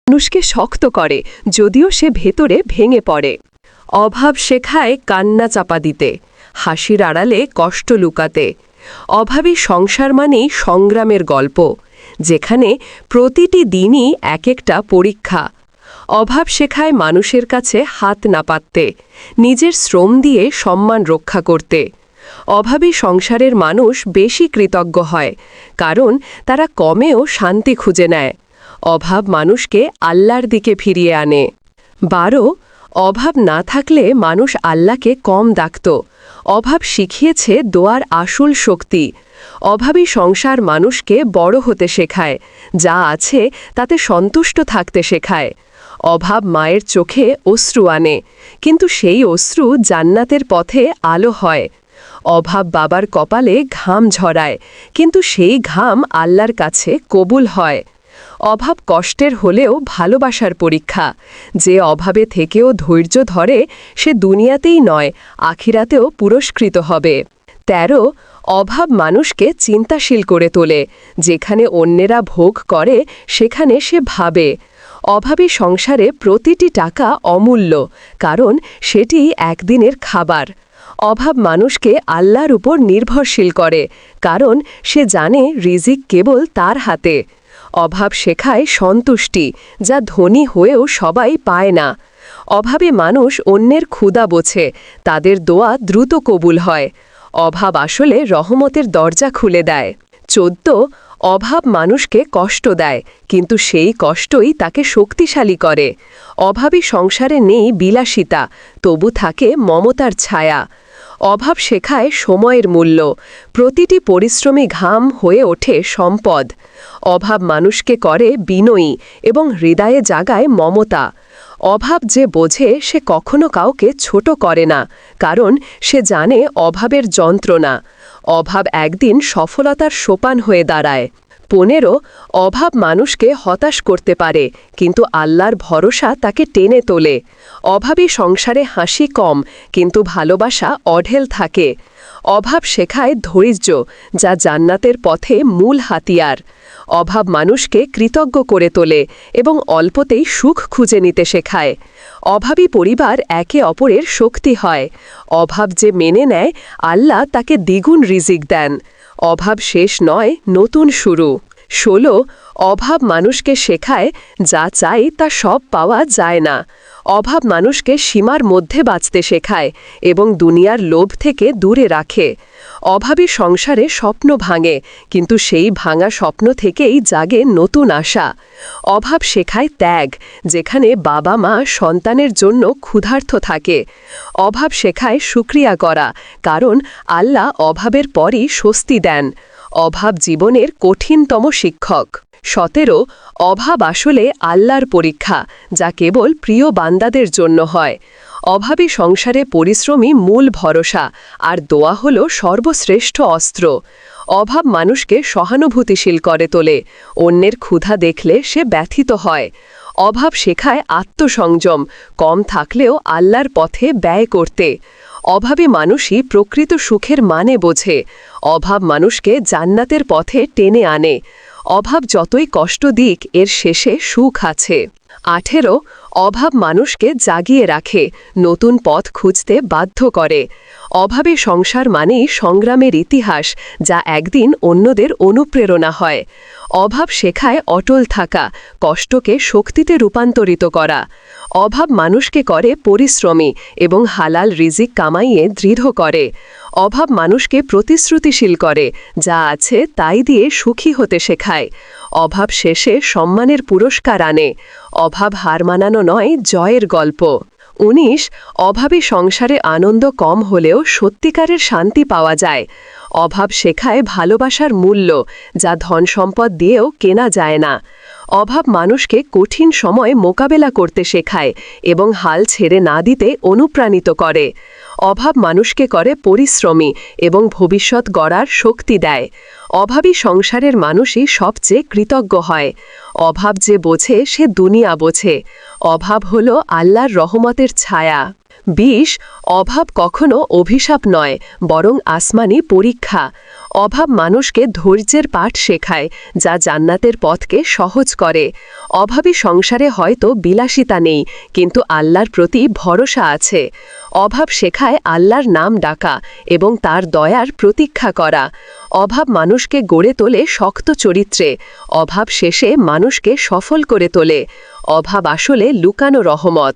মানুষকে শক্ত করে, যদিও সে ভেতরে ভেঙে পড়ে। অভাব শেখায় কান্না চাপা দিতে, হাসির আড়ালে কষ্ট লুকাতে। অভাবী সংসার মানেই সংগ্রামের গল্প, যেখানে প্রতিটি দিনই এক একটা পরীক্ষা। অভাব শেখায় মানুষের কাছে হাত না পাততে, নিজের শ্রম দিয়ে সম্মান রক্ষা করতে। অভাবী সংসারের মানুষ বেশি কৃতজ্ঞ হয়, কারণ তারা কমেও শান্তি খুঁজে নেয়। অভাব মানুষকে আল্লাহর দিকে ফিরিয়ে আনে। 12 অভাব না থাকলে মানুষ আল্লাহকে কম ডাকত। অভাব শিখিয়েছে দোয়ার আসল শক্তি। অভাবী সংসার মানুষকে বড় হতে শেখায়, যা আছে তাতে সন্তুষ্ট থাকতে শেখায়। অভাব মায়ের চোখে অশ্রু আনে, কিন্তু সেই অশ্রু জান্নাতের পথে আলো হয়। অভাব বাবার কপালে ঘাম ঝরায়, কিন্তু সেই ঘাম আল্লাহর কাছে কবুল হয়। অভাব কষ্টের হলেও ভালোবাসার পরীক্ষা। যে অভাবে থেকেও ধৈর্য ধরে, সে দুনিয়াতেই নয়, আখিরাতেও পুরস্কৃত হবে। 13 অভাব মানুষকে চিন্তাশীল করে তোলে। যেখানে অন্যেরা ভোগ করে, সেখানে সে ভাবে। অভাবী সংসারে প্রতিটি টাকা অমূল্য, কারণ সেটি একদিনের খাবার। অভাব মানুষকে আল্লাহর উপর নির্ভরশীল করে, কারণ সে জানে রিজিক কেবল তার হাতে। অভাব শেখায় সন্তুষ্টি, যা ধনী হয়েও সবাই পায় না। অভাবে মানুষ অন্যের ক্ষুধা বোঝে, তাদের দোয়া দ্রুত কবুল হয়। অভাব আসলে রহমতের দরজা খুলে দেয়। 14 অভাব মানুষকে কষ্ট দেয়, কিন্তু সেই কষ্টই তাকে শক্তিশালী করে। অভাবী সংসারে নেই বিলাসিতা, তবু থাকে মমতার ছায়া। অভাব শেখায় সময়ের মূল্য, প্রতিটি পরিশ্রমী ঘাম হয়ে ওঠে সম্পদ। অভাব মানুষকে করে বিনয়ী এবং হৃদয়ে জাগায় মমতা। অভাব যে বোঝে, সে কখনো কাউকে ছোট করে না, কারণ সে জানে অভাবের যন্ত্রণা। অভাব একদিন সফলতার সোপান হয়ে দাঁড়ায়। 15 অভাব মানুষকে হতাশ করতে পারে, কিন্তু আল্লাহর ভরসা তাকে টেনে তোলে। অভাবী সংসারে হাসি কম, কিন্তু ভালোবাসা অঢেল থাকে। অভাব শেখায় ধৈর্য, যা জান্নাতের পথে মূল হাতিয়ার। অভাব মানুষকে কৃতজ্ঞ করে তোলে এবং অল্পতেই সুখ খুঁজে নিতে শেখায়। অভাবী পরিবার একে অপরের শক্তি হয়। অভাব যে মেনে নেয়, আল্লাহ তাকে দ্বিগুণ রিজিক দেন। অভাব শেষ নয়, নতুন শুরু। 16 অভাব মানুষকে শেখায়, যা চাই তা সব পাওয়া যায় না। অভাব মানুষকে সীমার মধ্যে বাঁচতে শেখায় এবং দুনিয়ার লোভ থেকে দূরে রাখে। অভাবী সংসারে স্বপ্ন ভাঙে, কিন্তু সেই ভাঙা স্বপ্ন থেকেই জাগে নতুন আশা। অভাব শেখায় ত্যাগ, যেখানে বাবা মা সন্তানের জন্য ক্ষুধার্ত থাকে। অভাব শেখায় শুকরিয়া করা, কারণ আল্লাহ অভাবের পরই স্বস্তি দেন। অভাব জীবনের কঠিনতম শিক্ষক। 17 অভাব আসলে আল্লাহর পরীক্ষা, যা কেবল প্রিয় বান্দাদের জন্য হয়। অভাবী সংসারে পরিশ্রমী মূল ভরসা, আর দোয়া হল সর্বশ্রেষ্ঠ অস্ত্র। অভাব মানুষকে সহানুভূতিশীল করে তোলে, অন্যের ক্ষুধা দেখলে সে ব্যথিত হয়। অভাব শেখায় আত্মসংযম, কম থাকলেও আল্লাহর পথে ব্যয় করতে। অভাবী মানুষই প্রকৃত সুখের মানে বোঝে। অভাব মানুষকে জান্নাতের পথে টেনে আনে। অভাব যতই কষ্ট দিক, এর শেষে সুখ আছে। 18 অভাব মানুষকে জাগিয়ে রাখে, নতুন পথ খুঁজতে বাধ্য করে। অভাবে সংসার মানেই সংগ্রামের ইতিহাস, যা একদিন অন্যদের অনুপ্রেরণা হয়। অভাব শেখায় অটল থাকা, কষ্টকে শক্তিতে রূপান্তরিত করা। অভাব মানুষকে করে পরিশ্রমী এবং হালাল রিজিক কামাইয়ে দৃঢ় করে। অভাব মানুষকে প্রতিশ্রুতিশীল করে, যা আছে তাই দিয়ে সুখী হতে শেখায়। অভাব শেষে সম্মানের পুরস্কার আনে। অভাব হার মানানো নয়, জয়ের গল্প। 19 অভাবী সংসারে আনন্দ কম হলেও সত্যিকারের শান্তি পাওয়া যায়। অভাব শেখায় ভালোবাসার মূল্য, যা ধন সম্পদ দিয়েও কেনা যায় না। অভাব মানুষকে কঠিন সময় মোকাবেলা করতে শেখায় এবং হাল ছেড়ে না দিতে অনুপ্রাণিত করে। অভাব মানুষকে করে পরিশ্রমী এবং ভবিষ্যৎ গড়ার শক্তি দেয়। অভাবী সংসারের মানুষই সবচেয়ে কৃতজ্ঞ হয়। অভাব যে বোঝে, সে দুনিয়া বোঝে। অভাব হল আল্লাহর রহমতের ছায়া। ২০ অভাব কখনো অভিশাপ নয়, বরং আসমানি পরীক্ষা। অভাব মানুষকে ধৈর্যের পাঠ শেখায়, যা জান্নাতের পথকে সহজ করে। অভাবী সংসারে হয়তো বিলাসিতা নেই, কিন্তু আল্লাহর প্রতি ভরসা আছে। অভাব শেখায় আল্লাহর নাম ডাকা এবং তার দয়ার প্রতীক্ষা করা। অভাব মানুষকে গড়ে তোলে শক্ত চরিত্রে, অভাব শেষে মানুষকে সফল করে তোলে। অভাব আসলে লুকানো রহমত।